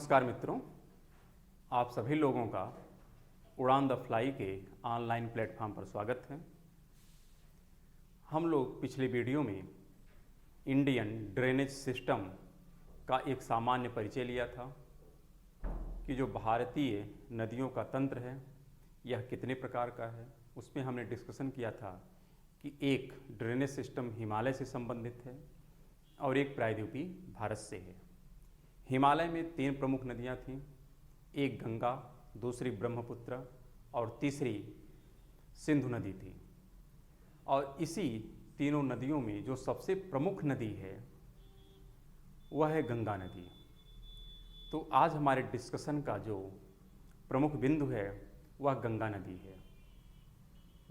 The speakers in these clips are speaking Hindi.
नमस्कार मित्रों, आप सभी लोगों का उड़ान द फ्लाई के ऑनलाइन प्लेटफॉर्म पर स्वागत है। हम लोग पिछले वीडियो में इंडियन ड्रेनेज सिस्टम का एक सामान्य परिचय लिया था कि जो भारतीय नदियों का तंत्र है यह कितने प्रकार का है। उसमें हमने डिस्कशन किया था कि एक ड्रेनेज सिस्टम हिमालय से संबंधित है और एक प्रायद्वीपीय भारत से है। हिमालय में 3 प्रमुख नदियां थीं, एक गंगा, दूसरी ब्रह्मपुत्र और तीसरी सिंधु नदी थी। और इसी तीनों नदियों में जो सबसे प्रमुख नदी है वह है गंगा नदी। तो आज हमारे डिस्कशन का जो प्रमुख बिंदु है वह गंगा नदी है।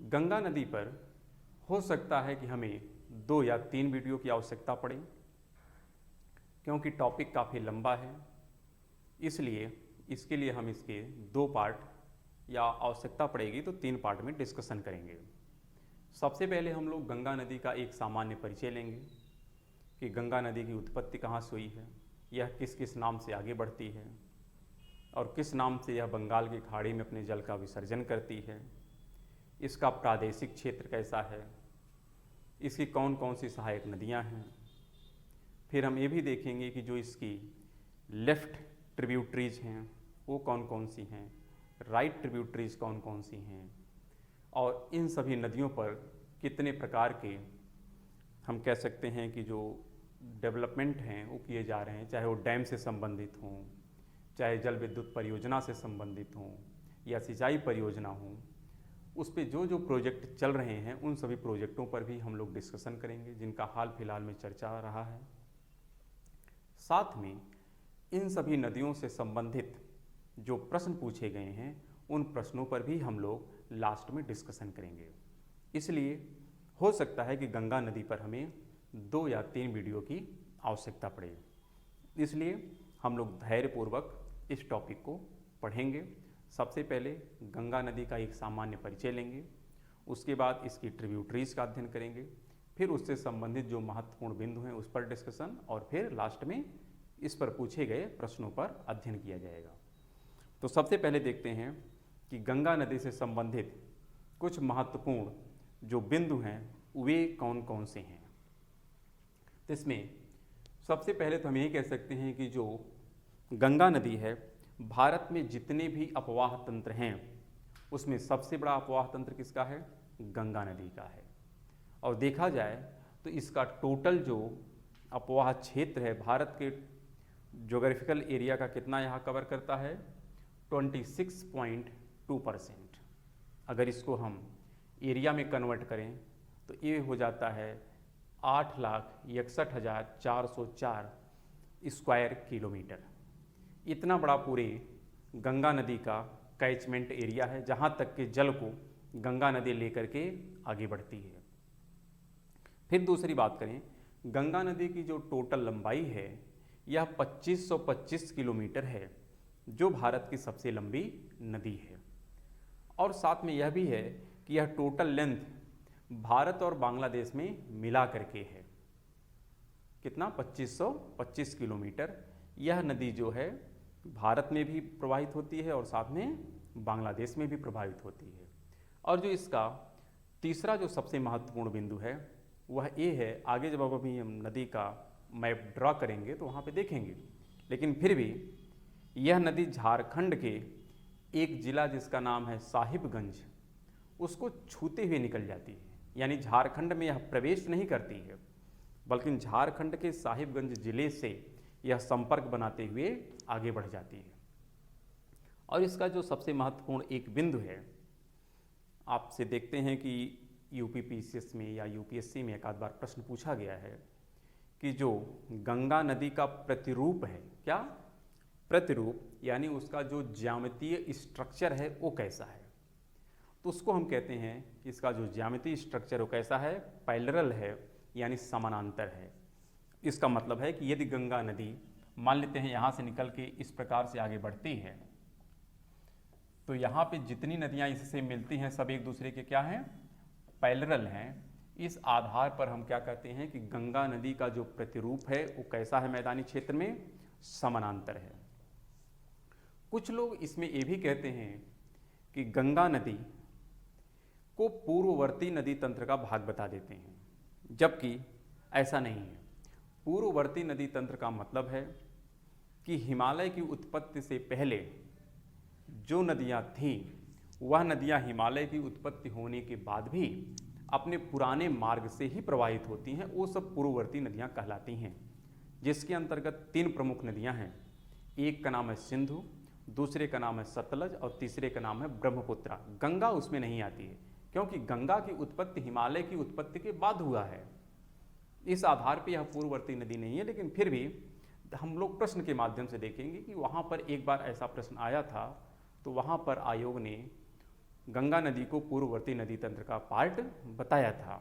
गंगा नदी पर हो सकता है कि हमें 2 या 3 वीडियो की आवश्यकता पड़े, क्योंकि टॉपिक काफ़ी लंबा है। इसलिए इसके लिए हम इसके 2 पार्ट या आवश्यकता पड़ेगी तो 3 पार्ट में डिस्कशन करेंगे। सबसे पहले हम लोग गंगा नदी का एक सामान्य परिचय लेंगे कि गंगा नदी की उत्पत्ति कहाँ से हुई है, यह किस किस नाम से आगे बढ़ती है और किस नाम से यह बंगाल की खाड़ी में अपने जल का विसर्जन करती है, इसका प्रादेशिक क्षेत्र कैसा है, इसकी कौन कौन सी सहायक नदियाँ हैं। फिर हम ये भी देखेंगे कि जो इसकी लेफ़्ट ट्रिब्यूटरीज हैं वो कौन कौन सी हैं, राइट ट्रिब्यूटरीज कौन कौन सी हैं, और इन सभी नदियों पर कितने प्रकार के हम कह सकते हैं कि जो डेवलपमेंट हैं वो किए जा रहे हैं, चाहे वो डैम से संबंधित हों, चाहे जल विद्युत परियोजना से संबंधित हों या सिंचाई परियोजना हों। उस पर जो जो प्रोजेक्ट चल रहे हैं उन सभी प्रोजेक्टों पर भी हम लोग डिस्कशन करेंगे जिनका हाल फिलहाल में चर्चा रहा है। साथ में इन सभी नदियों से संबंधित जो प्रश्न पूछे गए हैं उन प्रश्नों पर भी हम लोग लास्ट में डिस्कशन करेंगे। इसलिए हो सकता है कि गंगा नदी पर हमें 2 या 3 वीडियो की आवश्यकता पड़े। इसलिए हम लोग धैर्यपूर्वक इस टॉपिक को पढ़ेंगे। सबसे पहले गंगा नदी का एक सामान्य परिचय लेंगे, उसके बाद इसकी ट्रिब्यूटरीज का अध्ययन करेंगे, फिर उससे संबंधित जो महत्वपूर्ण बिंदु हैं उस पर डिस्कशन, और फिर लास्ट में इस पर पूछे गए प्रश्नों पर अध्ययन किया जाएगा। तो सबसे पहले देखते हैं कि गंगा नदी से संबंधित कुछ महत्वपूर्ण जो बिंदु हैं वे कौन कौन से हैं। तो इसमें सबसे पहले तो हम यही कह सकते हैं कि जो गंगा नदी है, भारत में जितने भी अपवाह तंत्र हैं उसमें सबसे बड़ा अपवाह तंत्र किसका है? गंगा नदी का है। और देखा जाए तो इसका टोटल जो अपवाह क्षेत्र है भारत के ज्योग्राफिकल एरिया का कितना यहाँ कवर करता है? 26.2%। अगर इसको हम एरिया में कन्वर्ट करें तो ये हो जाता है 8,61,404 स्क्वायर किलोमीटर। इतना बड़ा पूरे गंगा नदी का कैचमेंट एरिया है जहाँ तक के जल को गंगा नदी लेकर के आगे बढ़ती है। फिर दूसरी बात करें, गंगा नदी की जो टोटल लंबाई है यह 2525 किलोमीटर है, जो भारत की सबसे लंबी नदी है। और साथ में यह भी है कि यह टोटल लेंथ भारत और बांग्लादेश में मिला करके है कितना? 2525 किलोमीटर। यह नदी जो है भारत में भी प्रवाहित होती है और साथ में बांग्लादेश में भी प्रभावित होती है। और जो इसका तीसरा जो सबसे महत्वपूर्ण बिंदु है वह ये है, आगे जब अभी हम नदी का मैप ड्रा करेंगे तो वहाँ पे देखेंगे, लेकिन फिर भी यह नदी झारखंड के एक ज़िला जिसका नाम है साहिबगंज, उसको छूते हुए निकल जाती है। यानी झारखंड में यह प्रवेश नहीं करती है, बल्कि झारखंड के साहिबगंज ज़िले से यह संपर्क बनाते हुए आगे बढ़ जाती है। और इसका जो सबसे महत्वपूर्ण एक बिंदु है, आपसे देखते हैं कि यूपीपीसीएस में या यूपीएससी में एक आध बार प्रश्न पूछा गया है कि जो गंगा नदी का प्रतिरूप है, क्या प्रतिरूप यानी उसका जो ज्यामितीय स्ट्रक्चर है वो कैसा है, तो उसको हम कहते हैं कि इसका जो ज्यामितीय स्ट्रक्चर वो कैसा है? पैरेलल है, यानी समानांतर है। इसका मतलब है कि यदि गंगा नदी मान लेते हैं यहाँ से निकल के इस प्रकार से आगे बढ़ती है तो यहाँ पे जितनी नदियाँ इससे मिलती हैं सब एक दूसरे के क्या हैं? पैरेलल हैं। इस आधार पर हम क्या कहते हैं कि गंगा नदी का जो प्रतिरूप है वो कैसा है? मैदानी क्षेत्र में समानांतर है। कुछ लोग इसमें ये भी कहते हैं कि गंगा नदी को पूर्ववर्ती नदी तंत्र का भाग बता देते हैं, जबकि ऐसा नहीं है। पूर्ववर्ती नदी तंत्र का मतलब है कि हिमालय की उत्पत्ति से पहले जो नदियाँ थीं वह नदियाँ हिमालय की उत्पत्ति होने के बाद भी अपने पुराने मार्ग से ही प्रवाहित होती हैं, वो सब पूर्ववर्ती नदियाँ कहलाती हैं, जिसके अंतर्गत 3 प्रमुख नदियाँ हैं। एक का नाम है सिंधु, दूसरे का नाम है सतलज और तीसरे का नाम है ब्रह्मपुत्रा। गंगा उसमें नहीं आती है क्योंकि गंगा की उत्पत्ति हिमालय की उत्पत्ति के बाद हुआ है। इस आधार पर यह पूर्ववर्ती नदी नहीं है, लेकिन फिर भी हम लोग प्रश्न के माध्यम से देखेंगे कि वहाँ पर एक बार ऐसा प्रश्न आया था, तो वहाँ पर आयोग ने गंगा नदी को पूर्ववर्ती नदी तंत्र का पार्ट बताया था।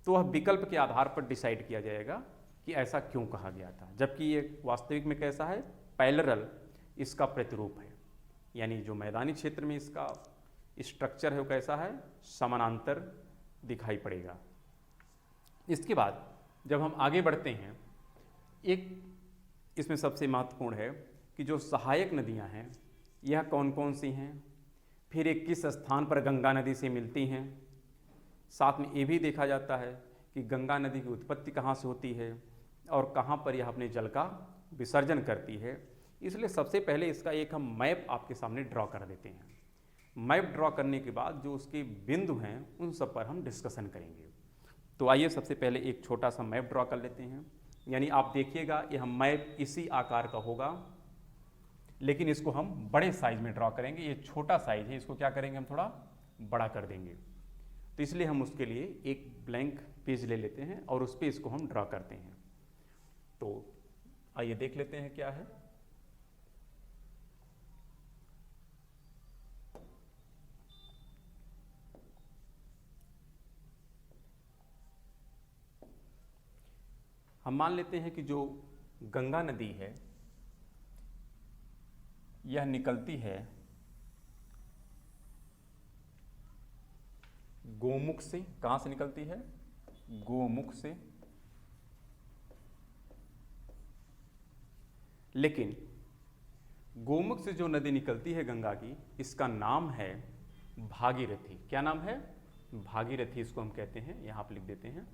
तो वह विकल्प के आधार पर डिसाइड किया जाएगा कि ऐसा क्यों कहा गया था, जबकि ये वास्तविक में कैसा है, पैरेलल इसका प्रतिरूप है। यानी जो मैदानी क्षेत्र में इसका स्ट्रक्चर है वो कैसा है, समानांतर दिखाई पड़ेगा। इसके बाद जब हम आगे बढ़ते हैं, एक इसमें सबसे महत्वपूर्ण है कि जो सहायक नदियां हैं यह कौन कौन सी हैं, फिर एक किस स्थान पर गंगा नदी से मिलती हैं। साथ में ये भी देखा जाता है कि गंगा नदी की उत्पत्ति कहाँ से होती है और कहाँ पर यह अपने जल का विसर्जन करती है। इसलिए सबसे पहले इसका एक हम मैप आपके सामने ड्रॉ कर देते हैं। मैप ड्रॉ करने के बाद जो उसके बिंदु हैं उन सब पर हम डिस्कशन करेंगे। तो आइए सबसे पहले एक छोटा सा मैप ड्रॉ कर लेते हैं। यानी आप देखिएगा यह मैप इसी आकार का होगा, लेकिन इसको हम बड़े साइज में ड्रॉ करेंगे। ये छोटा साइज है, इसको क्या करेंगे, हम थोड़ा बड़ा कर देंगे। तो इसलिए हम उसके लिए एक ब्लैंक पेज ले लेते हैं और उस पर इसको हम ड्रॉ करते हैं। तो आइए देख लेते हैं क्या है। हम मान लेते हैं कि जो गंगा नदी है यह निकलती है गोमुख से। कहां से निकलती है, गोमुख से। लेकिन गोमुख से जो नदी निकलती है गंगा की, इसका नाम है भागीरथी। क्या नाम है, भागीरथी इसको हम कहते हैं। यहां पर लिख देते हैं,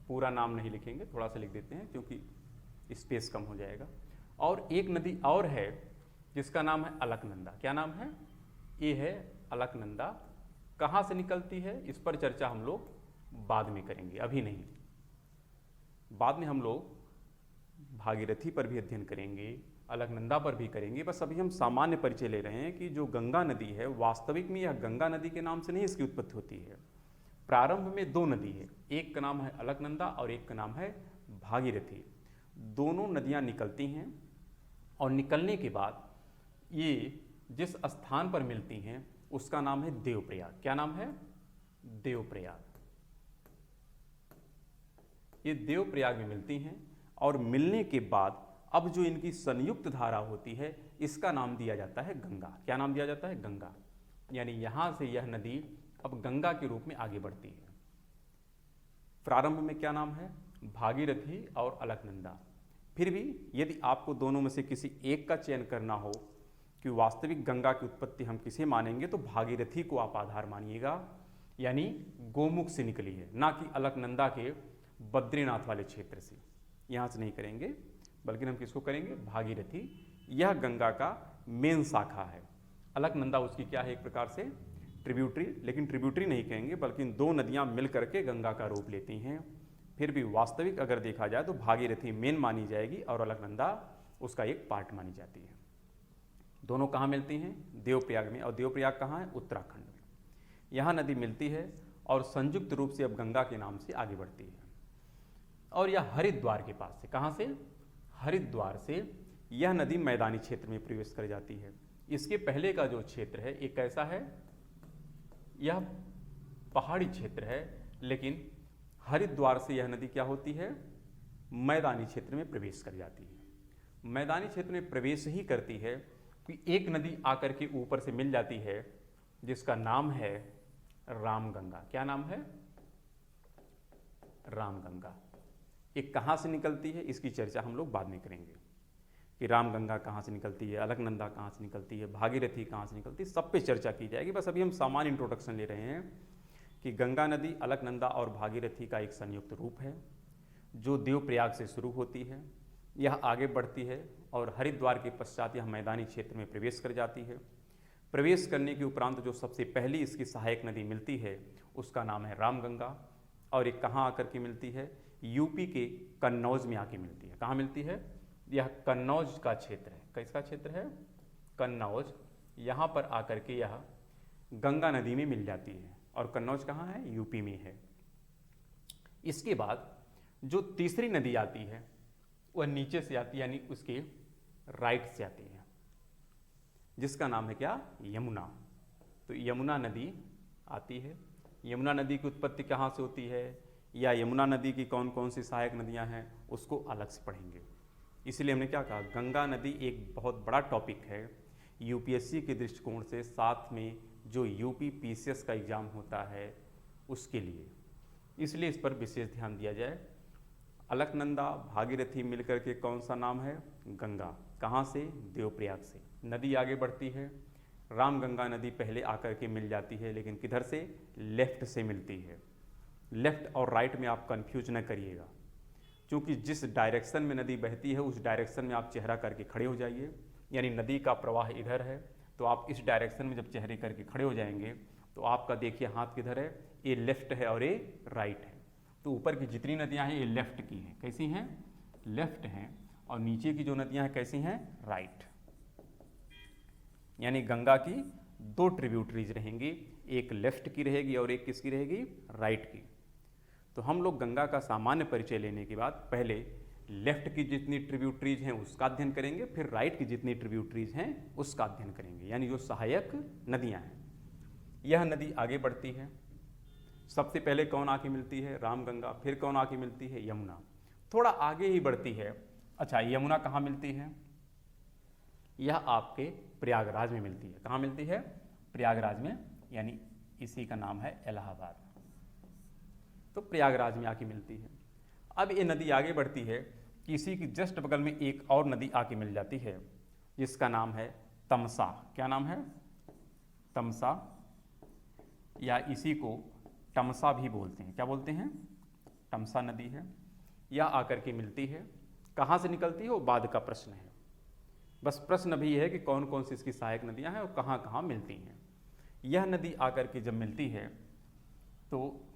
पूरा नाम नहीं लिखेंगे, थोड़ा सा लिख देते हैं क्योंकि स्पेस कम हो जाएगा। और एक नदी और है जिसका नाम है अलकनंदा। क्या नाम है, ये है अलकनंदा। कहाँ से निकलती है इस पर चर्चा हम लोग बाद में करेंगे, अभी नहीं। बाद में हम लोग भागीरथी पर भी अध्ययन करेंगे, अलकनंदा पर भी करेंगे। बस अभी हम सामान्य परिचय ले रहे हैं कि जो गंगा नदी है वास्तविक में यह गंगा नदी के नाम से नहीं इसकी उत्पत्ति होती है। प्रारंभ में 2 नदी है, एक का नाम है अलकनंदा और एक का नाम है भागीरथी। दोनों नदियां निकलती हैं और निकलने के बाद ये जिस स्थान पर मिलती हैं उसका नाम है देवप्रयाग। क्या नाम है, देवप्रयाग। ये देवप्रयाग में मिलती हैं और मिलने के बाद अब जो इनकी संयुक्त धारा होती है इसका नाम दिया जाता है गंगा। क्या नाम दिया जाता है, गंगा। यानी यहां से यह नदी अब गंगा के रूप में आगे बढ़ती है। प्रारंभ में क्या नाम है, भागीरथी और अलकनंदा। फिर भी यदि आपको दोनों में से किसी एक का चयन करना हो कि वास्तविक गंगा की उत्पत्ति हम किसे मानेंगे, तो भागीरथी को आप आधार मानिएगा। यानी गोमुख से निकली है, ना कि अलकनंदा के बद्रीनाथ वाले क्षेत्र से। यहाँ से नहीं करेंगे, बल्कि हम किसको करेंगे, भागीरथी। यह गंगा का मेन शाखा है। अलकनंदा उसकी क्या है, एक प्रकार से ट्रिब्यूटरी, लेकिन ट्रिब्यूटरी नहीं कहेंगे बल्कि 2 नदियाँ मिल करके गंगा का रूप लेती हैं। फिर भी वास्तविक अगर देखा जाए तो भागीरथी मेन मानी जाएगी और अलकनंदा उसका एक पार्ट मानी जाती है। दोनों कहाँ मिलती हैं, देवप्रयाग में। और देवप्रयाग कहाँ है, उत्तराखंड में। यहाँ नदी मिलती है और संयुक्त रूप से अब गंगा के नाम से आगे बढ़ती है। और यह हरिद्वार के पास से, कहाँ से, हरिद्वार से यह नदी मैदानी क्षेत्र में प्रवेश कर जाती है। इसके पहले का जो क्षेत्र है एक कैसा है, यह पहाड़ी क्षेत्र है, लेकिन हरिद्वार से यह नदी क्या होती है, मैदानी क्षेत्र में प्रवेश कर जाती है। मैदानी क्षेत्र में प्रवेश ही करती है कि एक नदी आकर के ऊपर से मिल जाती है जिसका नाम है रामगंगा। क्या नाम है, रामगंगा। ये कहाँ से निकलती है इसकी चर्चा हम लोग बाद में करेंगे। कि रामगंगा कहाँ से निकलती है, अलकनंदा कहाँ से निकलती है, भागीरथी कहाँ से निकलती है, सब पे चर्चा की जाएगी। बस अभी हम सामान्य इंट्रोडक्शन ले रहे हैं कि गंगा नदी अलकनंदा और भागीरथी का एक संयुक्त रूप है जो देवप्रयाग से शुरू होती है, यह आगे बढ़ती है और हरिद्वार के पश्चात यह मैदानी क्षेत्र में प्रवेश कर जाती है। प्रवेश करने के उपरांत जो सबसे पहली इसकी सहायक नदी मिलती है उसका नाम है रामगंगा, और ये कहाँ आकर के मिलती है, यूपी के कन्नौज में आके मिलती है। कहाँ मिलती है, यह कन्नौज का क्षेत्र है। किसका क्षेत्र है, कन्नौज। यहाँ पर आकर के यह गंगा नदी में मिल जाती है, और कन्नौज कहाँ है, यूपी में है। इसके बाद जो तीसरी नदी आती है वह नीचे से आती है, यानी उसके राइट से आती है, जिसका नाम है क्या, यमुना। तो यमुना नदी आती है। यमुना नदी की उत्पत्ति कहाँ से होती है, या यमुना नदी की कौन कौन सी सहायक नदियाँ हैं, उसको अलग से पढ़ेंगे। इसलिए हमने क्या कहा, गंगा नदी एक बहुत बड़ा टॉपिक है यूपीएससी के दृष्टिकोण से, साथ में जो यूपी पीसीएस का एग्ज़ाम होता है उसके लिए, इसलिए इस पर विशेष ध्यान दिया जाए। अलकनंदा भागीरथी मिलकर के कौन सा नाम है, गंगा। कहाँ से, देवप्रयाग से। नदी आगे बढ़ती है, रामगंगा नदी पहले आकर के मिल जाती है, लेकिन किधर से, लेफ्ट से मिलती है। लेफ्ट और राइट में आप कंफ्यूज न करिएगा, क्योंकि जिस डायरेक्शन में नदी बहती है उस डायरेक्शन में आप चेहरा करके खड़े हो जाइए। यानी नदी का प्रवाह इधर है तो आप इस डायरेक्शन में जब चेहरे करके खड़े हो जाएंगे तो आपका देखिए हाथ किधर है, ये लेफ्ट है और ये राइट है। तो ऊपर की जितनी नदियाँ हैं ये लेफ्ट की हैं। कैसी हैं, लेफ्ट हैं। और नीचे की जो नदियाँ हैं कैसी हैं, राइट। यानी गंगा की दो ट्रिब्यूटरीज रहेंगी, एक लेफ्ट की रहेगी और एक किसकी रहेगी, राइट की। तो हम लोग गंगा का सामान्य परिचय लेने के बाद पहले लेफ्ट की जितनी ट्रिब्यूटरीज हैं उसका अध्ययन करेंगे, फिर राइट की जितनी ट्रिब्यूटरीज हैं उसका अध्ययन करेंगे, यानी जो सहायक नदियां हैं। यह नदी आगे बढ़ती है, सबसे पहले कौन आके मिलती है, रामगंगा। फिर कौन आके मिलती है, यमुना। थोड़ा आगे ही बढ़ती है। अच्छा, यमुना कहाँ मिलती है, यह आपके प्रयागराज में मिलती है। कहाँ मिलती है, प्रयागराज में, यानी इसी का नाम है इलाहाबाद। तो प्रयागराज में आके मिलती है। अब ये नदी आगे बढ़ती है कि इसी की जस्ट बगल में एक और नदी आके मिल जाती है जिसका नाम है तमसा। क्या नाम है, तमसा, या इसी को तमसा भी बोलते हैं। क्या बोलते हैं, तमसा नदी है। यह आकर के मिलती है। कहाँ से निकलती है वो बाद का प्रश्न है, बस प्रश्न भी है कि कौन कौन सी इसकी सहायक नदियाँ हैं और कहाँ कहाँ मिलती हैं। यह नदी आकर के जब मिलती है तो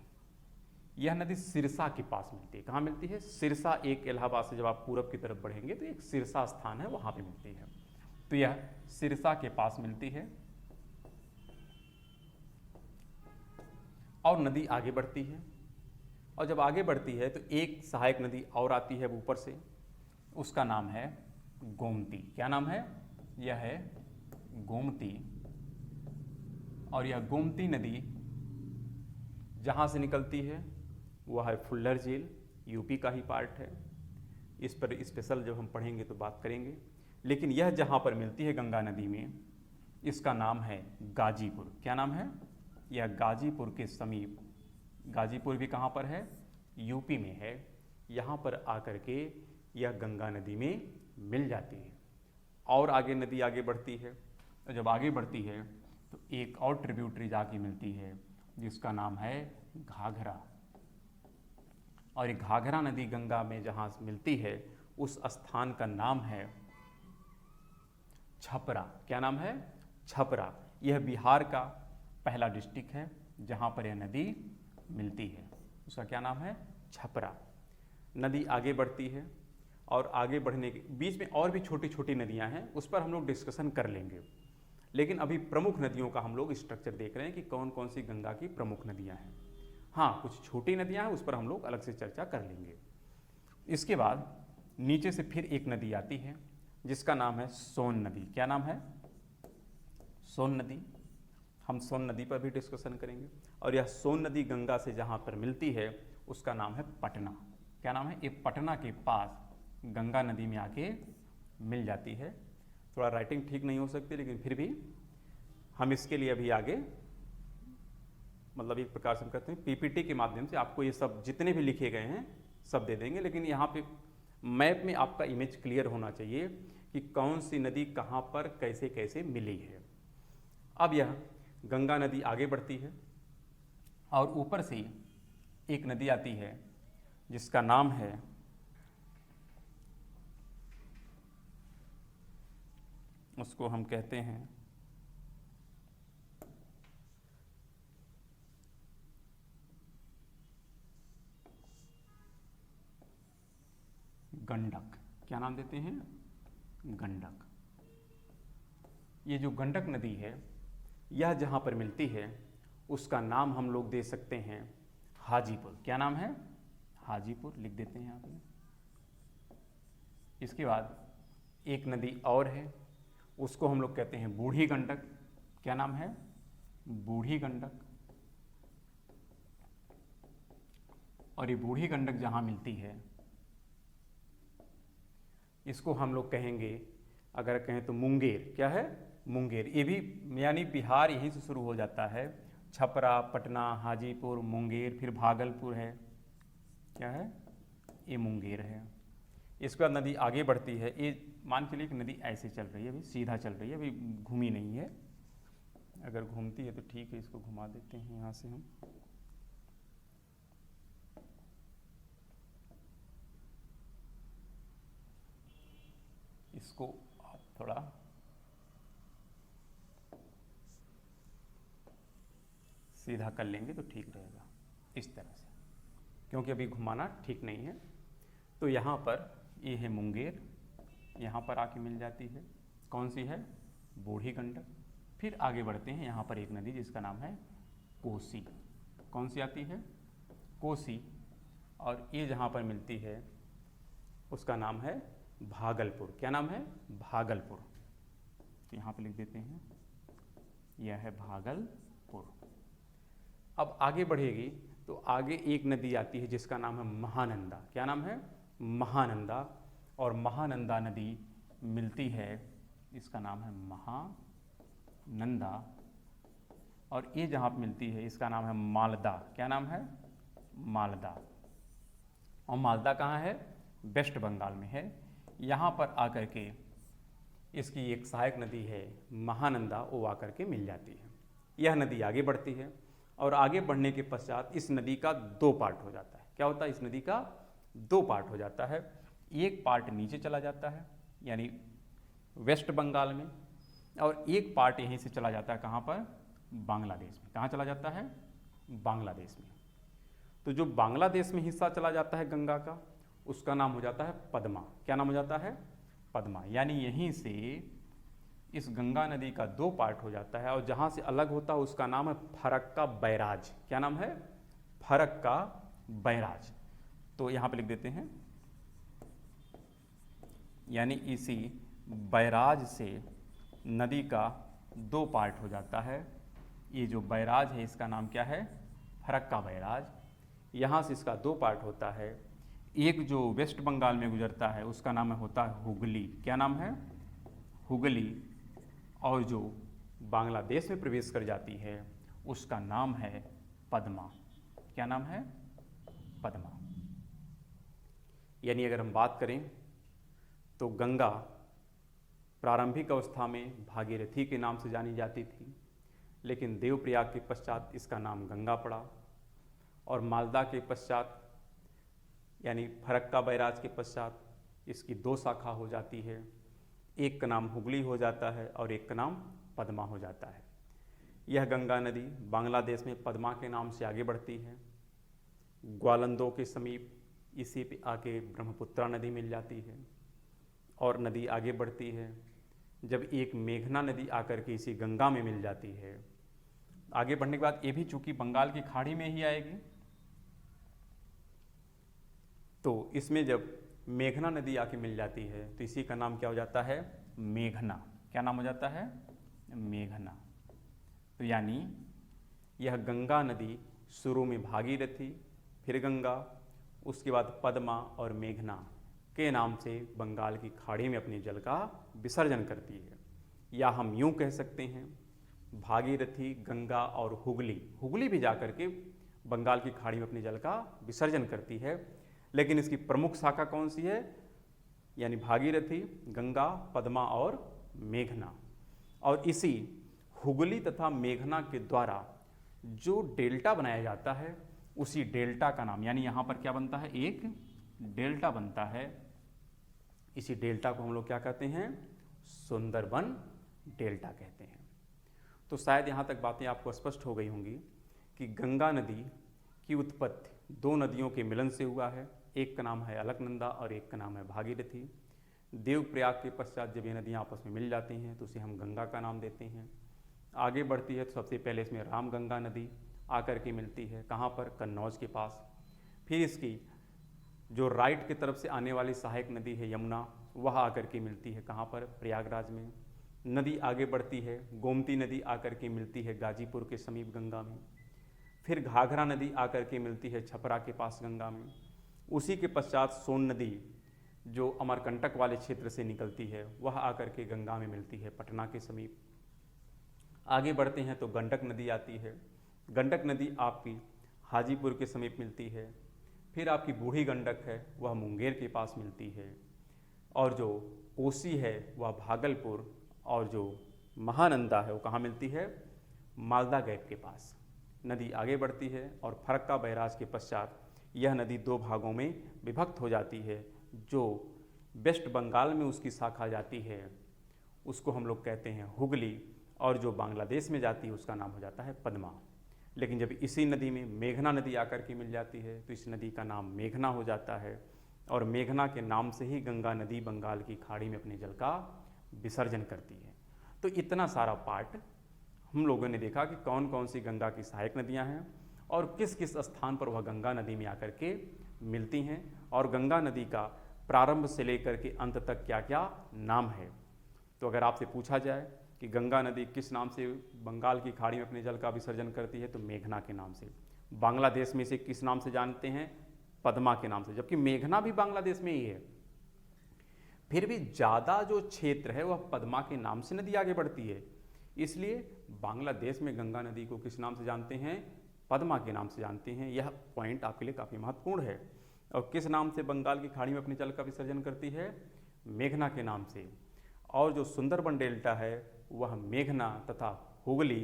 यह नदी सिरसा के पास मिलती है। कहाँ मिलती है, सिरसा। एक इलाहाबाद से जब आप पूरब की तरफ बढ़ेंगे तो एक सिरसा स्थान है, वहाँ पे मिलती है। तो यह सिरसा के पास मिलती है और नदी आगे बढ़ती है। और जब आगे बढ़ती है तो एक सहायक नदी और आती है ऊपर से, उसका नाम है गोमती। क्या नाम है, यह है गोमती। और यह गोमती नदी जहाँ से निकलती है वह है फुल्लर झील, यूपी का ही पार्ट है। इस पर स्पेशल जब हम पढ़ेंगे तो बात करेंगे। लेकिन यह जहाँ पर मिलती है गंगा नदी में, इसका नाम है गाजीपुर। क्या नाम है, यह गाजीपुर के समीप, गाजीपुर भी कहाँ पर है, यूपी में है। यहाँ पर आकर के यह गंगा नदी में मिल जाती है। और आगे नदी आगे बढ़ती है, तो जब आगे बढ़ती है तो एक और ट्रिब्यूटरी जाके मिलती है जिसका नाम है घाघरा। और ये घाघरा नदी गंगा में जहाँ मिलती है उस स्थान का नाम है छपरा। क्या नाम है, छपरा। यह बिहार का पहला डिस्ट्रिक्ट है जहाँ पर यह नदी मिलती है, उसका क्या नाम है, छपरा। नदी आगे बढ़ती है और आगे बढ़ने के बीच में और भी छोटी छोटी नदियाँ हैं, उस पर हम लोग डिस्कशन कर लेंगे। लेकिन अभी प्रमुख नदियों का हम लोग स्ट्रक्चर देख रहे हैं कि कौन कौन सी गंगा की प्रमुख नदियाँ हैं। हाँ, कुछ छोटी नदियाँ हैं, उस पर हम लोग अलग से चर्चा कर लेंगे। इसके बाद नीचे से फिर एक नदी आती है जिसका नाम है सोन नदी। क्या नाम है, सोन नदी। हम सोन नदी पर भी डिस्कशन करेंगे। और यह सोन नदी गंगा से जहाँ पर मिलती है उसका नाम है पटना। क्या नाम है, ये पटना के पास गंगा नदी में आके मिल जाती है। थोड़ा राइटिंग ठीक नहीं हो सकती, लेकिन फिर भी हम इसके लिए अभी आगे मतलब एक प्रकार से हम कहते हैं पीपीटी के माध्यम से आपको ये सब जितने भी लिखे गए हैं सब दे देंगे। लेकिन यहाँ पे मैप में आपका इमेज क्लियर होना चाहिए कि कौन सी नदी कहाँ पर कैसे कैसे मिली है। अब यह गंगा नदी आगे बढ़ती है और ऊपर से एक नदी आती है जिसका नाम है उसको हम कहते हैं गंडक। क्या नाम देते हैं? गंडक। ये जो गंडक नदी है यह जहाँ पर मिलती है उसका नाम हम लोग दे सकते हैं हाजीपुर। क्या नाम है? हाजीपुर लिख देते हैं यहाँ पे। इसके बाद एक नदी और है, उसको हम लोग कहते हैं बूढ़ी गंडक। क्या नाम है? बूढ़ी गंडक। और ये बूढ़ी गंडक जहाँ मिलती है इसको हम लोग कहेंगे, अगर कहें तो मुंगेर। क्या है? मुंगेर। ये भी यानी बिहार यहीं से शुरू हो जाता है। छपरा, पटना, हाजीपुर, मुंगेर, फिर भागलपुर है। क्या है? ये मुंगेर है। इसके बाद नदी आगे बढ़ती है। ये मान के लिए कि नदी ऐसे चल रही है, अभी सीधा चल रही है, अभी घूमी नहीं है। अगर घूमती है तो ठीक है, इसको घुमा देते हैं यहाँ से हम। इसको आप थोड़ा सीधा कर लेंगे तो ठीक रहेगा, इस तरह से, क्योंकि अभी घुमाना ठीक नहीं है। तो यहाँ पर ये है मुंगेर, यहाँ पर आके मिल जाती है। कौन सी है? बूढ़ी गंडक। फिर आगे बढ़ते हैं, यहाँ पर एक नदी जिसका नाम है कोसी। कौन सी आती है? कोसी। और ये जहाँ पर मिलती है उसका नाम है भागलपुर। क्या नाम है? भागलपुर। तो यहाँ पर लिख देते हैं, यह है भागलपुर। अब आगे बढ़ेगी तो आगे एक नदी आती है जिसका नाम है महानंदा। क्या नाम है? महानंदा। और महानंदा नदी मिलती है, इसका नाम है महानंदा। और ये जहाँ पर मिलती है इसका नाम है मालदा। क्या नाम है? मालदा। और मालदा कहाँ है? वेस्ट बंगाल में है। यहाँ पर आकर के इसकी एक सहायक नदी है महानंदा, वो आकर के मिल जाती है। यह नदी आगे बढ़ती है और आगे बढ़ने के पश्चात इस नदी का दो पार्ट हो जाता है। क्या होता है? इस नदी का दो पार्ट हो जाता है। एक पार्ट नीचे चला जाता है यानी वेस्ट बंगाल में, और एक पार्ट यहीं से चला जाता है कहाँ पर? बांग्लादेश में। कहाँ चला जाता है? बांग्लादेश में। तो जो बांग्लादेश में हिस्सा चला जाता है गंगा का, उसका नाम हो जाता है पद्मा। क्या नाम हो जाता है? पद्मा। यानी यहीं से इस गंगा नदी का दो पार्ट हो जाता है, और जहाँ से अलग होता है उसका नाम है फरक्का बैराज। क्या नाम है? फरक्का बैराज। तो यहाँ पे लिख देते हैं, यानी इसी बैराज से नदी का दो पार्ट हो जाता है। ये जो बैराज है इसका नाम क्या है? फरक्का बैराज। यहाँ से इसका दो पार्ट होता है। एक जो वेस्ट बंगाल में गुजरता है उसका नाम होता है हुगली। क्या नाम है? हुगली। और जो बांग्लादेश में प्रवेश कर जाती है उसका नाम है पद्मा। क्या नाम है? पद्मा। यानी अगर हम बात करें तो गंगा प्रारंभिक अवस्था में भागीरथी के नाम से जानी जाती थी, लेकिन देवप्रयाग के पश्चात इसका नाम गंगा पड़ा, और मालदा के पश्चात यानी फरक्का बैराज के पश्चात इसकी दो शाखा हो जाती है। एक का नाम हुगली हो जाता है और एक का नाम पद्मा हो जाता है। यह गंगा नदी बांग्लादेश में पद्मा के नाम से आगे बढ़ती है। ग्वालंदों के समीप इसी पे आके ब्रह्मपुत्रा नदी मिल जाती है और नदी आगे बढ़ती है। जब एक मेघना नदी आकर के इसी गंगा में मिल जाती है, आगे बढ़ने के बाद ये भी चूंकि बंगाल की खाड़ी में ही आएगी, तो इसमें जब मेघना नदी आके मिल जाती है तो इसी का नाम क्या हो जाता है? मेघना। क्या नाम हो जाता है? मेघना। तो यानी यह गंगा नदी शुरू में भागीरथी, फिर गंगा, उसके बाद पद्मा और मेघना के नाम से बंगाल की खाड़ी में अपने जल का विसर्जन करती है। या हम यूँ कह सकते हैं भागीरथी, गंगा और हुगली, हुगली भी जाकर के बंगाल की खाड़ी में अपने जल का विसर्जन करती है। लेकिन इसकी प्रमुख शाखा कौन सी है? यानी भागीरथी, गंगा, पद्मा और मेघना। और इसी हुगली तथा मेघना के द्वारा जो डेल्टा बनाया जाता है उसी डेल्टा का नाम, यानी यहाँ पर क्या बनता है, एक डेल्टा बनता है। इसी डेल्टा को हम लोग क्या कहते हैं, सुंदरबन डेल्टा कहते हैं। तो शायद यहाँ तक बातें आपको स्पष्ट हो गई होंगी कि गंगा नदी की उत्पत्ति दो नदियों के मिलन से हुआ है। एक का नाम है अलकनंदा और एक का नाम है भागीरथी। देवप्रयाग के पश्चात जब ये नदियाँ आपस में मिल जाती हैं तो उसे हम गंगा का नाम देते हैं। आगे बढ़ती है तो सबसे पहले इसमें रामगंगा नदी आकर के मिलती है, कहाँ पर, कन्नौज के पास। फिर इसकी जो राइट की तरफ से आने वाली सहायक नदी है यमुना, वह आकर के मिलती है कहाँ पर, प्रयागराज में। नदी आगे बढ़ती है, गोमती नदी आकर के मिलती है गाजीपुर के समीप गंगा में। फिर घाघरा नदी आकर के मिलती है छपरा के पास गंगा में। उसी के पश्चात सोन नदी जो अमरकंटक वाले क्षेत्र से निकलती है वह आकर के गंगा में मिलती है पटना के समीप। आगे बढ़ते हैं तो गंडक नदी आती है। गंडक नदी आपकी हाजीपुर के समीप मिलती है। फिर आपकी बूढ़ी गंडक है वह मुंगेर के पास मिलती है। और जो कोसी है वह भागलपुर, और जो महानंदा है वो कहाँ मिलती है, मालदा गैप के पास। नदी आगे बढ़ती है और फरक्का बैराज के पश्चात यह नदी दो भागों में विभक्त हो जाती है। जो वेस्ट बंगाल में उसकी शाखा जाती है उसको हम लोग कहते हैं हुगली, और जो बांग्लादेश में जाती है उसका नाम हो जाता है पद्मा। लेकिन जब इसी नदी में मेघना नदी आकर के मिल जाती है तो इस नदी का नाम मेघना हो जाता है, और मेघना के नाम से ही गंगा नदी बंगाल की खाड़ी में अपने जल का विसर्जन करती है। तो इतना सारा पार्ट हम लोगों ने देखा कि कौन कौन सी गंगा की सहायक नदियां हैं और किस किस स्थान पर वह गंगा नदी में आकर के मिलती हैं, और गंगा नदी का प्रारंभ से लेकर के अंत तक क्या क्या नाम है। तो अगर आपसे पूछा जाए कि गंगा नदी किस नाम से बंगाल की खाड़ी में अपने जल का विसर्जन करती है, तो मेघना के नाम से। बांग्लादेश में से किस नाम से जानते हैं, पद्मा के नाम से, जबकि मेघना भी बांग्लादेश में ही है। फिर भी ज़्यादा जो क्षेत्र है वह पद्मा के नाम से नदी आगे बढ़ती है, इसलिए बांग्लादेश में गंगा नदी को किस नाम से जानते हैं, पद्मा के नाम से जानते हैं। यह पॉइंट आपके लिए काफ़ी महत्वपूर्ण है। और किस नाम से बंगाल की खाड़ी में अपने जल का विसर्जन करती है, मेघना के नाम से। और जो सुंदरबन डेल्टा है वह मेघना तथा हुगली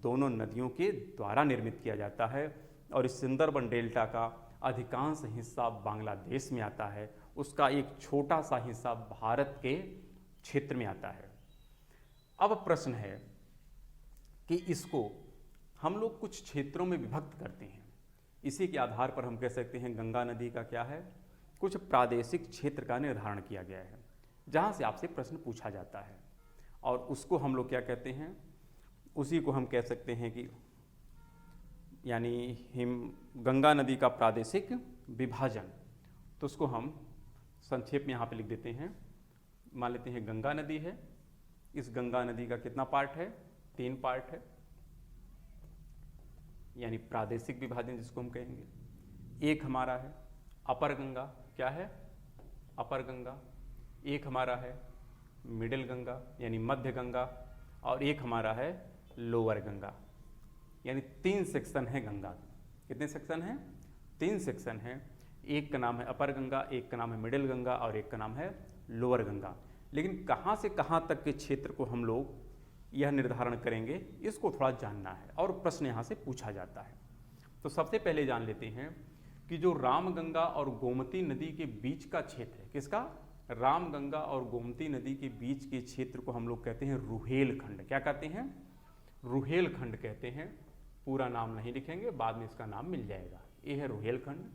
दोनों नदियों के द्वारा निर्मित किया जाता है, और इस सुंदरबन डेल्टा का अधिकांश हिस्सा बांग्लादेश में आता है, उसका एक छोटा सा हिस्सा भारत के क्षेत्र में आता है। अब प्रश्न है कि इसको हम लोग कुछ क्षेत्रों में विभक्त करते हैं। इसी के आधार पर हम कह सकते हैं गंगा नदी का क्या है, कुछ प्रादेशिक क्षेत्र का निर्धारण किया गया है जहाँ से आपसे प्रश्न पूछा जाता है, और उसको हम लोग क्या कहते हैं, उसी को हम कह सकते हैं कि यानी गंगा नदी का प्रादेशिक विभाजन। तो उसको हम संक्षेप में यहाँ पे लिख देते हैं। मान लेते हैं गंगा नदी है, इस गंगा नदी का कितना पार्ट है, 3 पार्ट है, यानी प्रादेशिक विभाजन जिसको हम कहेंगे। एक हमारा है अपर गंगा, क्या है, अपर गंगा। एक हमारा है मिडिल गंगा यानी मध्य गंगा, और एक हमारा है लोअर गंगा। यानी 3 सेक्शन है गंगा के। कितने सेक्शन हैं, 3 सेक्शन हैं। एक का नाम है अपर गंगा, एक का नाम है मिडिल गंगा, और एक का नाम है लोअर गंगा। लेकिन कहाँ से कहाँ तक के क्षेत्र को हम लोग यह निर्धारण करेंगे, इसको थोड़ा जानना है, और प्रश्न यहाँ से पूछा जाता है। तो सबसे पहले जान लेते हैं कि जो रामगंगा और गोमती नदी के बीच का क्षेत्र है, किसका, रामगंगा और गोमती नदी के बीच के क्षेत्र को हम लोग कहते हैं रुहेलखंड। क्या कहते हैं, रुहेलखंड कहते हैं। पूरा नाम नहीं लिखेंगे, बाद में इसका नाम मिल जाएगा। ये है रुहेलखंड।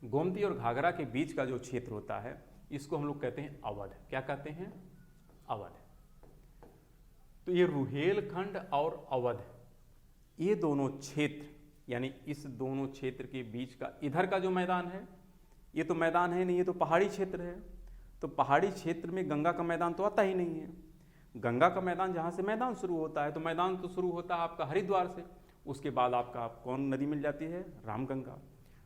गोमती और घाघरा के बीच का जो क्षेत्र होता है इसको हम लोग कहते हैं अवध। क्या कहते हैं, अवध। तो ये रुहेलखंड और अवध, ये दोनों क्षेत्र, यानी इस दोनों क्षेत्र के बीच का इधर का जो मैदान है, ये तो मैदान है नहीं, ये तो पहाड़ी क्षेत्र है। तो पहाड़ी क्षेत्र में गंगा का मैदान तो आता ही नहीं है। गंगा का मैदान जहाँ से मैदान शुरू होता है, तो मैदान तो शुरू होता है आपका हरिद्वार से, उसके बाद आपका कौन नदी मिल जाती है, रामगंगा।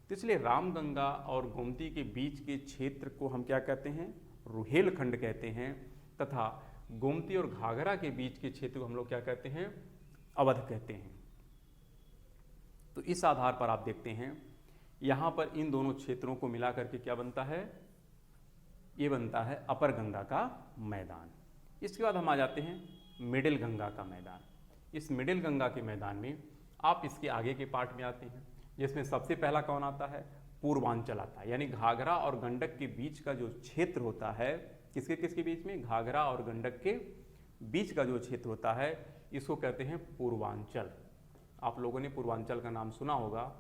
तो इसलिए रामगंगा और गोमती के बीच के क्षेत्र को हम क्या कहते हैं, रुहेलखंड कहते हैं, तथा गोमती और घाघरा के बीच के क्षेत्र को हम लोग क्या कहते हैं, अवध कहते हैं। तो इस आधार पर आप देखते हैं यहाँ पर इन दोनों क्षेत्रों को मिला करके क्या बनता है, ये बनता है अपर गंगा का मैदान। इसके बाद हम आ जाते हैं मिडिल गंगा का मैदान। इस मिडिल गंगा के मैदान में आप इसके आगे के पार्ट में आते हैं, जिसमें सबसे पहला कौन आता है, पूर्वांचल आता है। यानी घाघरा और गंडक के बीच का जो क्षेत्र होता है, किसके किसके बीच में, घाघरा और गंडक के बीच का जो क्षेत्र होता है, इसको कहते हैं पूर्वांचल। आप लोगों ने पूर्वांचल का नाम सुना होगा,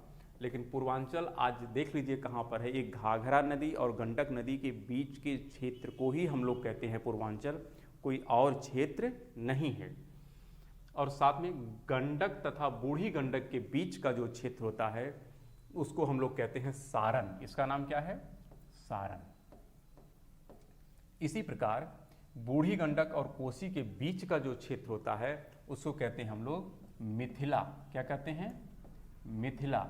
लेकिन पूर्वांचल आज देख लीजिए कहाँ पर है। एक घाघरा नदी और गंडक नदी के बीच के क्षेत्र को ही हम लोग कहते हैं पूर्वांचल, कोई और क्षेत्र नहीं है। और साथ में गंडक तथा बूढ़ी गंडक के बीच का जो क्षेत्र होता है उसको हम लोग कहते हैं सारण। इसका नाम क्या है, सारण। इसी प्रकार बूढ़ी गंडक और कोसी के बीच का जो क्षेत्र होता है उसको कहते हैं हम लोग मिथिला। क्या कहते हैं, मिथिला।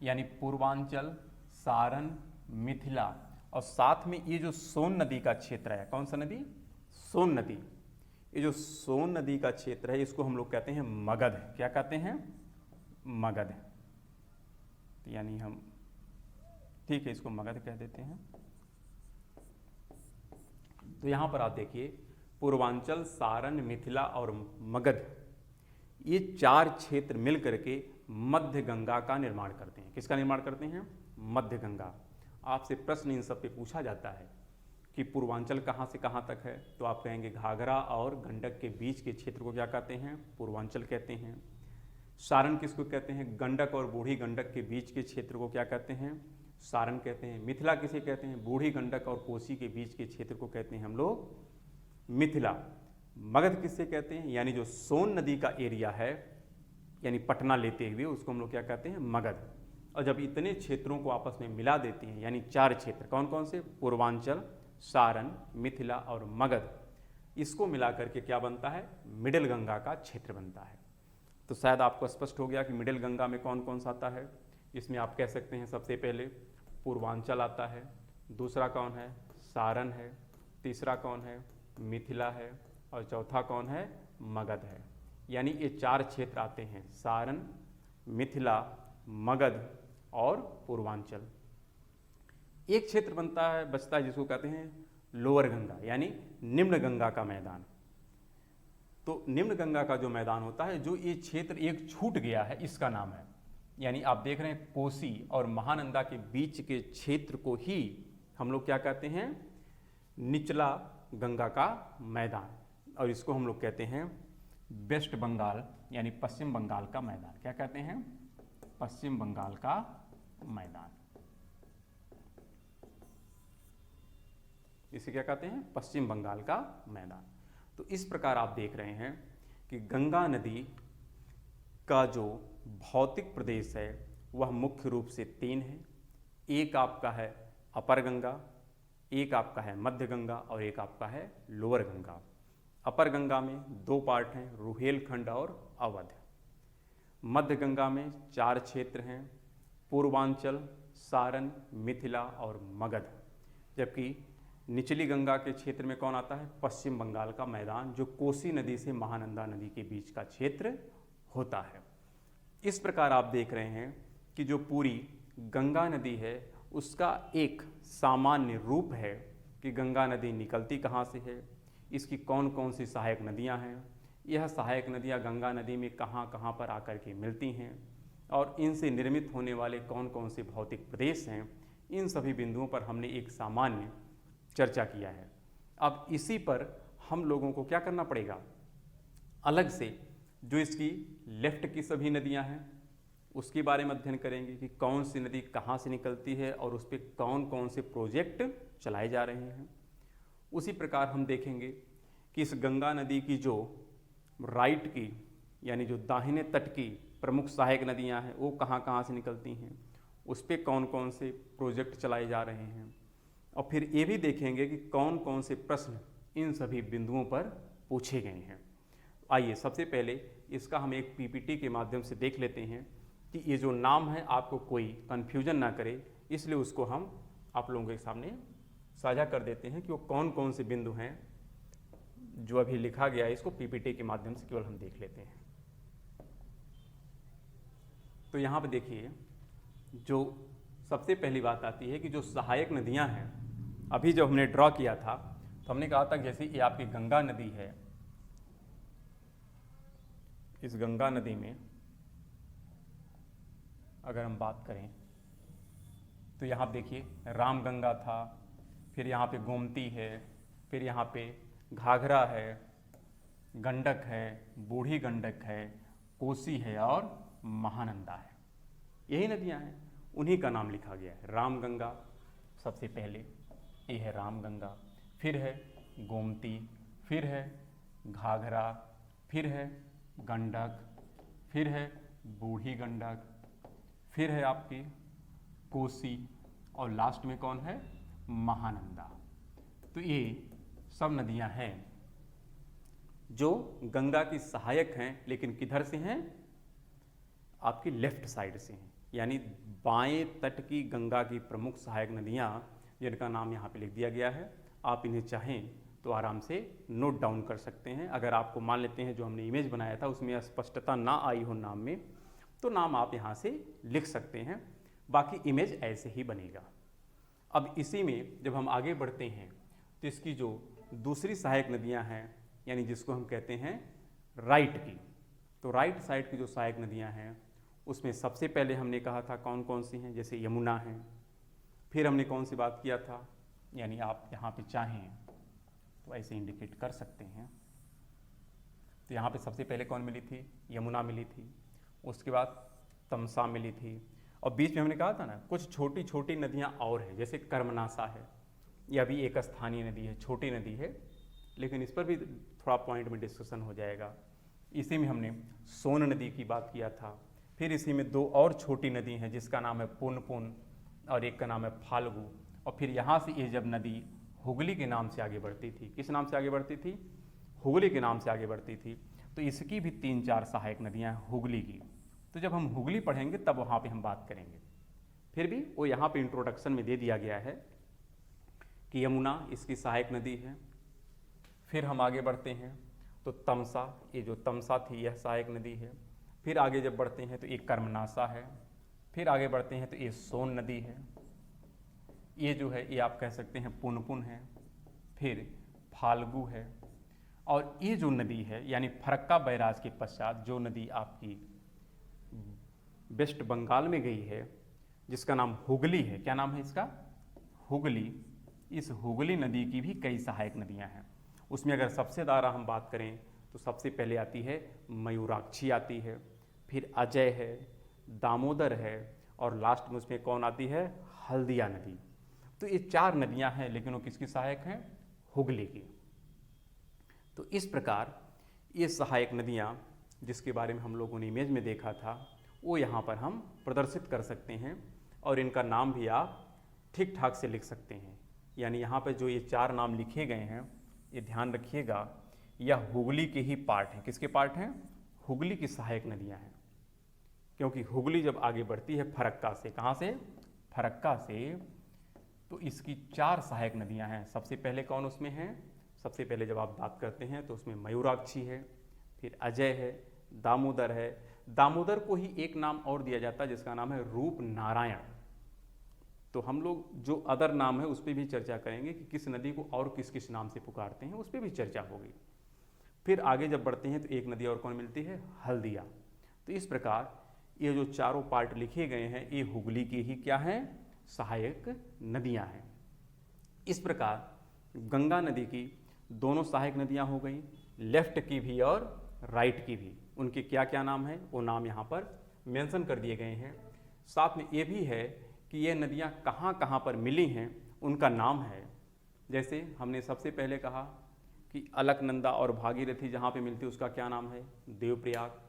यानी पूर्वांचल, सारण, मिथिला। और साथ में ये जो सोन नदी का क्षेत्र है, कौन सा नदी, सोन नदी, ये जो सोन नदी का क्षेत्र है इसको हम लोग कहते हैं मगध। क्या कहते हैं, मगध। यानी हम ठीक है इसको मगध कह देते हैं। तो यहां पर आप देखिए पूर्वांचल, सारण, मिथिला और मगध, ये चार क्षेत्र मिलकर के मध्य गंगा का निर्माण करते हैं। किसका निर्माण करते हैं, मध्य गंगा। आपसे प्रश्न इन सब पे पूछा जाता है कि पूर्वांचल कहाँ से कहाँ तक है, तो आप कहेंगे घाघरा और गंडक के बीच के क्षेत्र को क्या कहते हैं, पूर्वांचल कहते हैं। सारण किसको कहते हैं, गंडक और बूढ़ी गंडक के बीच के क्षेत्र को क्या कहते हैं, सारण कहते हैं। मिथिला किसे कहते हैं, बूढ़ी गंडक और कोसी के बीच के क्षेत्र को कहते हैं हम लोग मिथिला। मगध किससे कहते हैं, यानी जो सोन नदी का एरिया है, यानी पटना लेते हुए उसको हम लोग क्या कहते हैं, मगध। और जब इतने क्षेत्रों को आपस में मिला देते हैं, यानी चार क्षेत्र कौन कौन से, पूर्वांचल, सारण, मिथिला और मगध, इसको मिला करके क्या बनता है, मिडिल गंगा का क्षेत्र बनता है। तो शायद आपको स्पष्ट हो गया कि मिडिल गंगा में कौन कौन सा आता है। इसमें आप कह सकते हैं सबसे पहले पूर्वांचल आता है, दूसरा कौन है, सारण है, तीसरा कौन है, मिथिला है, और चौथा कौन है, मगध है। यानी ये चार क्षेत्र आते हैं, सारण, मिथिला, मगध और पूर्वांचल। एक क्षेत्र बनता है, बचता है, जिसको कहते हैं लोअर गंगा, यानी निम्न गंगा का मैदान। तो निम्न गंगा का जो मैदान होता है, जो ये क्षेत्र एक छूट गया है, इसका नाम है, यानी आप देख रहे हैं कोसी और महानंदा के बीच के क्षेत्र को ही हम लोग क्या कहते हैं, निचला गंगा का मैदान। और इसको हम लोग कहते हैं वेस्ट बंगाल, यानी पश्चिम बंगाल का मैदान। क्या कहते हैं, पश्चिम बंगाल का मैदान। इसे क्या कहते हैं, पश्चिम बंगाल का मैदान। तो इस प्रकार आप देख रहे हैं कि गंगा नदी का जो भौतिक प्रदेश है वह मुख्य रूप से तीन है। एक आपका है अपर गंगा, एक आपका है मध्य गंगा और एक आपका है लोअर गंगा। अपर गंगा में दो पार्ट हैं, रुहेलखंड और अवध। मध्य गंगा में चार क्षेत्र हैं, पूर्वांचल, सारण, मिथिला और मगध। जबकि निचली गंगा के क्षेत्र में कौन आता है, पश्चिम बंगाल का मैदान, जो कोसी नदी से महानंदा नदी के बीच का क्षेत्र होता है। इस प्रकार आप देख रहे हैं कि जो पूरी गंगा नदी है उसका एक सामान्य रूप है कि गंगा नदी निकलती कहाँ से है, इसकी कौन कौन सी सहायक नदियाँ हैं, यह सहायक नदियाँ गंगा नदी में कहाँ कहाँ पर आकर के मिलती हैं, और इनसे निर्मित होने वाले कौन कौन से भौतिक प्रदेश हैं, इन सभी बिंदुओं पर हमने एक सामान्य चर्चा किया है। अब इसी पर हम लोगों को क्या करना पड़ेगा, अलग से जो इसकी लेफ्ट की सभी नदियां हैं उसके बारे में अध्ययन करेंगे कि कौन सी नदी कहाँ से निकलती है और उस पर कौन कौन से प्रोजेक्ट चलाए जा रहे हैं। उसी प्रकार हम देखेंगे कि इस गंगा नदी की जो राइट की, यानी जो दाहिने तट की प्रमुख सहायक नदियां हैं वो कहाँ कहाँ से निकलती हैं, उस पर कौन कौन से प्रोजेक्ट चलाए जा रहे हैं। और फिर ये भी देखेंगे कि कौन कौन से प्रश्न इन सभी बिंदुओं पर पूछे गए हैं। आइए सबसे पहले इसका हम एक पीपीटी के माध्यम से देख लेते हैं कि ये जो नाम है आपको कोई कन्फ्यूजन ना करे, इसलिए उसको हम आप लोगों के सामने साझा कर देते हैं कि वो कौन कौन से बिंदु हैं जो अभी लिखा गया है। इसको पीपीटी के माध्यम से केवल हम देख लेते हैं। तो यहाँ पे देखिए जो सबसे पहली बात आती है कि जो सहायक नदियां हैं, अभी जब हमने ड्रॉ किया था तो हमने कहा था जैसे ये आपकी गंगा नदी है, इस गंगा नदी में अगर हम बात करें तो यहाँ देखिए राम गंगा था, फिर यहाँ पे गोमती है, फिर यहाँ पे घाघरा है, गंडक है, बूढ़ी गंडक है, कोसी है और महानंदा है। यही नदियाँ हैं, उन्हीं का नाम लिखा गया है। राम गंगा सबसे पहले, ये है राम गंगा, फिर है गोमती, फिर है घाघरा, फिर है गंडक, फिर है बूढ़ी गंडक, फिर है आपकी कोसी और लास्ट में कौन है, महानंदा। तो ये सब नदियां हैं जो गंगा की सहायक हैं, लेकिन किधर से हैं, आपकी लेफ्ट साइड से हैं, यानी बाएं तट की गंगा की प्रमुख सहायक नदियां, जिनका नाम यहाँ पे लिख दिया गया है। आप इन्हें चाहें तो आराम से नोट डाउन कर सकते हैं। अगर आपको मान लेते हैं जो हमने इमेज बनाया था उसमें स्पष्टता ना आई हो नाम में, तो नाम आप यहाँ से लिख सकते हैं, बाकी इमेज ऐसे ही बनेगा। अब इसी में जब हम आगे बढ़ते हैं तो इसकी जो दूसरी सहायक नदियाँ हैं, यानी जिसको हम कहते हैं राइट की, तो राइट साइड की जो सहायक नदियाँ हैं उसमें सबसे पहले हमने कहा था कौन कौन सी हैं, जैसे यमुना है। फिर हमने कौन सी बात किया था, यानी आप यहाँ पे चाहें तो ऐसे इंडिकेट कर सकते हैं, तो यहाँ पे सबसे पहले कौन मिली थी, यमुना मिली थी, उसके बाद तमसा मिली थी, और बीच में हमने कहा था ना कुछ छोटी छोटी नदियाँ और हैं, जैसे कर्मनासा है, यह भी एक स्थानीय नदी है, छोटी नदी है, लेकिन इस पर भी थोड़ा पॉइंट में डिस्कशन हो जाएगा। इसी में हमने सोन नदी की बात किया था। फिर इसी में दो और छोटी नदी हैं जिसका नाम है पुनपुन और एक का नाम है फाल्गु, और फिर यहाँ से ये जब नदी हुगली के नाम से आगे बढ़ती थी, किस नाम से आगे बढ़ती थी, हुगली के नाम से आगे बढ़ती थी, तो इसकी भी 3-4 सहायक नदियाँ हैं हुगली की। तो जब हम हुगली पढ़ेंगे तब वहाँ पे हम बात करेंगे। फिर भी वो यहाँ पे इंट्रोडक्शन में दे दिया गया है कि यमुना इसकी सहायक नदी है। फिर हम आगे बढ़ते हैं तो तमसा, ये जो तमसा थी यह सहायक नदी है। फिर आगे जब बढ़ते हैं तो ये कर्मनासा है। फिर आगे बढ़ते हैं तो ये सोन नदी है, ये जो है ये आप कह सकते हैं पुनपुन है। फिर फाल्गु है, और ये जो नदी है यानी फरक्का बैराज के पश्चात जो नदी आपकी वेस्ट बंगाल में गई है जिसका नाम हुगली है, क्या नाम है इसका, हुगली। इस हुगली नदी की भी कई सहायक नदियां हैं। उसमें अगर सबसे ज़्यादा हम बात करें तो सबसे पहले आती है मयूराक्षी आती है, फिर अजय है, दामोदर है, और लास्ट में उसमें कौन आती है, हल्दिया नदी। तो ये 4 नदियां हैं, लेकिन वो किसकी सहायक हैं, हुगली की। तो इस प्रकार ये सहायक नदियां जिसके बारे में हम लोगों ने इमेज में देखा था वो यहाँ पर हम प्रदर्शित कर सकते हैं, और इनका नाम भी आप ठीक ठाक से लिख सकते हैं। यानी यहाँ पर जो ये 4 नाम लिखे गए हैं, ये ध्यान रखिएगा, यह हुगली के ही पार्ट हैं। किसके पार्ट हैं, हुगली की सहायक नदियाँ हैं, क्योंकि हुगली जब आगे बढ़ती है फरक्का से, कहाँ से, फरक्का से, तो इसकी 4 सहायक नदियाँ हैं। सबसे पहले कौन उसमें है, सबसे पहले जब आप बात करते हैं तो उसमें मयूराक्षी है, फिर अजय है, दामोदर है। दामोदर को ही एक नाम और दिया जाता है जिसका नाम है रूप नारायण। तो हम लोग जो अदर नाम है उस पर भी चर्चा करेंगे कि किस नदी को और किस किस नाम से पुकारते हैं, उस पर भी चर्चा होगी। फिर आगे जब बढ़ते हैं तो एक नदी और कौन मिलती है, हल्दिया। तो इस प्रकार ये जो चारों पार्ट लिखे गए हैं ये हुगली की ही क्या हैं, सहायक नदियां हैं। इस प्रकार गंगा नदी की दोनों सहायक नदियां हो गई, लेफ्ट की भी और राइट की भी। उनके क्या क्या नाम है वो नाम यहाँ पर मेंशन कर दिए गए हैं। साथ में ये भी है कि ये नदियाँ कहाँ कहाँ पर मिली हैं उनका नाम है। जैसे हमने सबसे पहले कहा कि अलकनंदा और भागीरथी जहाँ पे मिलती है उसका क्या नाम है, देवप्रयाग।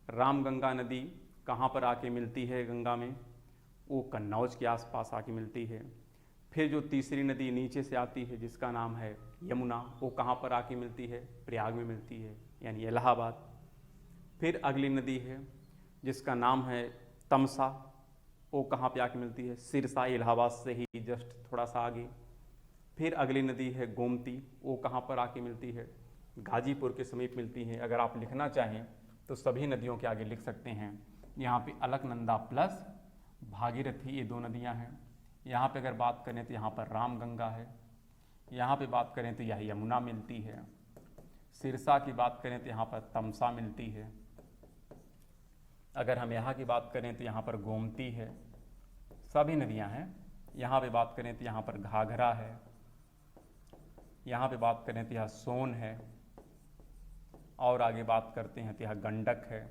रामगंगा नदी कहाँ पर आके मिलती है गंगा में, वो कन्नौज के आसपास आके मिलती है। फिर जो तीसरी नदी नीचे से आती है जिसका नाम है यमुना, वो कहाँ पर आके मिलती है, प्रयाग में मिलती है, यानी इलाहाबाद। फिर अगली नदी है जिसका नाम है तमसा, वो कहाँ पे आके मिलती है, सिरसा, इलाहाबाद से ही जस्ट थोड़ा सा आगे। फिर अगली नदी है गोमती, वो कहाँ पर आके मिलती है, गाजीपुर के समीप मिलती है। अगर आप लिखना चाहें तो सभी नदियों के आगे लिख सकते हैं, यहाँ पे अलकनंदा प्लस भागीरथी, ये 2 नदियाँ हैं। यहाँ पे अगर बात करें तो यहाँ पर रामगंगा है। यहाँ पे बात करें तो यह यमुना मिलती है। सिरसा की बात करें तो यहाँ पर तमसा मिलती है। अगर हम यहाँ की बात करें तो यहाँ पर गोमती है। सभी नदियाँ हैं। यहाँ पे बात करें तो यहाँ पर घाघरा है। यहाँ पे बात करें तो यहाँ सोन है। और आगे बात करते हैं तो यहाँ गंडक है।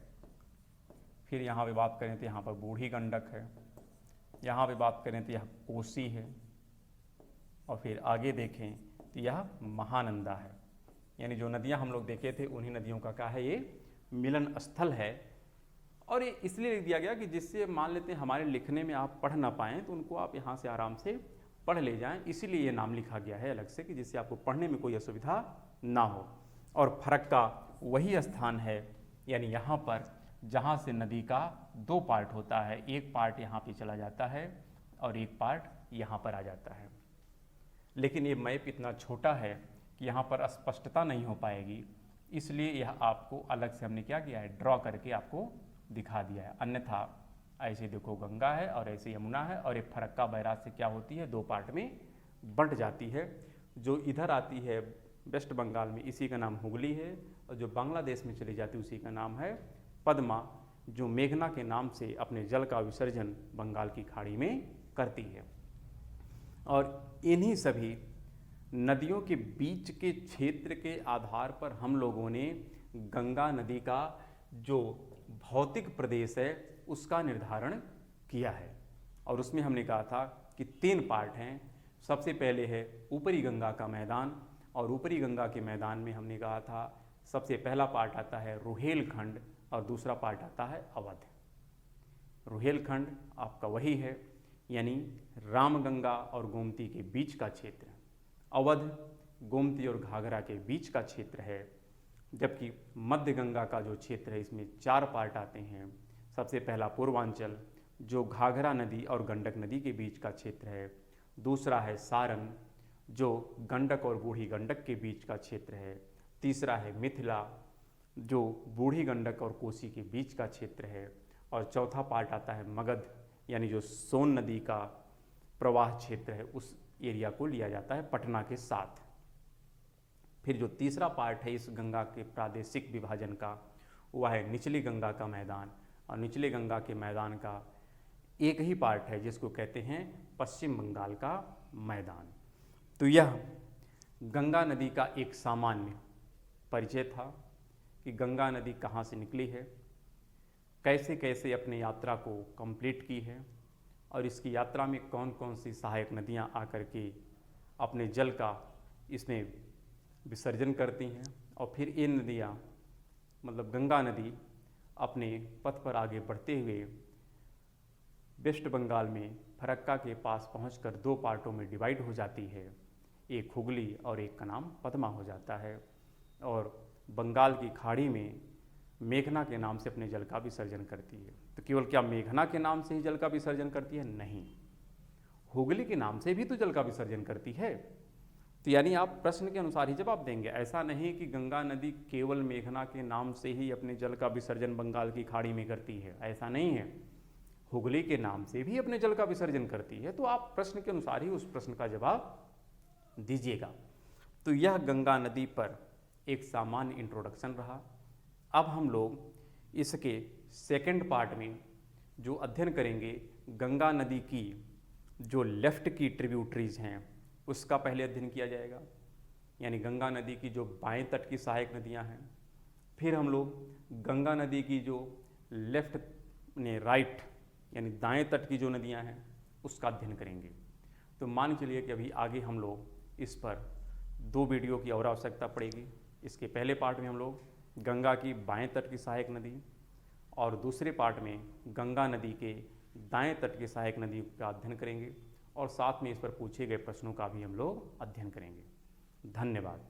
फिर यहाँ पे बात करें तो यहाँ पर बूढ़ी गंडक है। यहाँ पे बात करें तो यह कोसी है। और फिर आगे देखें तो यह महानंदा है। यानी जो नदियाँ हम लोग देखे थे उन्हीं नदियों का क्या है, ये मिलन स्थल है। और ये इसलिए लिख दिया गया कि जिससे मान लेते हैं हमारे लिखने में आप पढ़ ना पाएँ तो उनको आप यहाँ से आराम से पढ़ ले जाएं, इसीलिए ये नाम लिखा गया है अलग से कि जिससे आपको पढ़ने में कोई असुविधा ना हो। और फरक्का वही स्थान है, यानी यहाँ पर जहाँ से नदी का 2 पार्ट होता है, एक पार्ट यहाँ पे चला जाता है और एक पार्ट यहाँ पर आ जाता है। लेकिन ये मैप इतना छोटा है कि यहाँ पर स्पष्टता नहीं हो पाएगी, इसलिए यह आपको अलग से हमने क्या किया है, ड्रॉ करके आपको दिखा दिया है। अन्यथा ऐसे देखो गंगा है और ऐसे यमुना है और एक फरक्का बैराज से क्या होती है, 2 पार्ट में बंट जाती है। जो इधर आती है वेस्ट बंगाल में, इसी का नाम हुगली है, और जो बांग्लादेश में चली जाती है उसी का नाम है पद्मा, जो मेघना के नाम से अपने जल का विसर्जन बंगाल की खाड़ी में करती है। और इन्हीं सभी नदियों के बीच के क्षेत्र के आधार पर हम लोगों ने गंगा नदी का जो भौतिक प्रदेश है उसका निर्धारण किया है। और उसमें हमने कहा था कि 3 पार्ट हैं। सबसे पहले है ऊपरी गंगा का मैदान, और ऊपरी गंगा के मैदान में हमने कहा था सबसे पहला पार्ट आता है रुहेलखंड और दूसरा पार्ट आता है अवध। रुहेलखंड आपका वही है, यानी रामगंगा और गोमती के बीच का क्षेत्र। अवध गोमती और घाघरा के बीच का क्षेत्र है। जबकि मध्य गंगा का जो क्षेत्र है इसमें 4 पार्ट आते हैं। सबसे पहला पूर्वांचल, जो घाघरा नदी और गंडक नदी के बीच का क्षेत्र है। दूसरा है सारण, जो गंडक और बूढ़ी गंडक के बीच का क्षेत्र है। तीसरा है मिथिला, जो बूढ़ी गंडक और कोसी के बीच का क्षेत्र है। और चौथा पार्ट आता है मगध, यानी जो सोन नदी का प्रवाह क्षेत्र है, उस एरिया को लिया जाता है पटना के साथ। फिर जो तीसरा पार्ट है इस गंगा के प्रादेशिक विभाजन का, वह है निचली गंगा का मैदान। और निचले गंगा के मैदान का एक ही पार्ट है जिसको कहते हैं पश्चिम बंगाल का मैदान। तो यह गंगा नदी का एक सामान्य परिचय था कि गंगा नदी कहाँ से निकली है, कैसे कैसे अपनी यात्रा को कंप्लीट की है, और इसकी यात्रा में कौन कौन सी सहायक नदियाँ आकर के अपने जल का इसमें विसर्जन करती हैं। और फिर ये नदियाँ, मतलब गंगा नदी, अपने पथ पर आगे बढ़ते हुए वेस्ट बंगाल में फरक्का के पास पहुंचकर 2 पार्टों में डिवाइड हो जाती है। एक हुगली और एक का नाम पद्मा हो जाता है। और बंगाल की खाड़ी में मेघना के नाम से अपने जल का विसर्जन करती है। तो केवल क्या मेघना के नाम से ही जल का विसर्जन करती है? नहीं, हुगली के नाम से भी तो जल का विसर्जन करती है। तो यानी आप प्रश्न के अनुसार ही जवाब देंगे। ऐसा नहीं कि गंगा नदी केवल मेघना के नाम से ही अपने जल का विसर्जन बंगाल की खाड़ी में करती है, ऐसा नहीं है। हुगली के नाम से भी अपने जल का विसर्जन करती है। तो आप प्रश्न के अनुसार ही उस प्रश्न का जवाब दीजिएगा। तो यह गंगा नदी पर एक सामान्य इंट्रोडक्शन रहा। अब हम लोग इसके सेकंड पार्ट में जो अध्ययन करेंगे, गंगा नदी की जो लेफ्ट की ट्रिब्यूटरीज हैं उसका पहले अध्ययन किया जाएगा, यानी गंगा नदी की जो बाएं तट की सहायक नदियां हैं। फिर हम लोग गंगा नदी की जो लेफ्ट ने राइट यानी दाएं तट की जो नदियां हैं उसका अध्ययन करेंगे। तो मान चलिए कि अभी आगे हम लोग इस पर 2 वीडियो की और आवश्यकता पड़ेगी। इसके पहले पार्ट में हम लोग गंगा की बाएं तट की सहायक नदी, और दूसरे पार्ट में गंगा नदी के दाएं तट की सहायक नदी का अध्ययन करेंगे, और साथ में इस पर पूछे गए प्रश्नों का भी हम लोग अध्ययन करेंगे। धन्यवाद।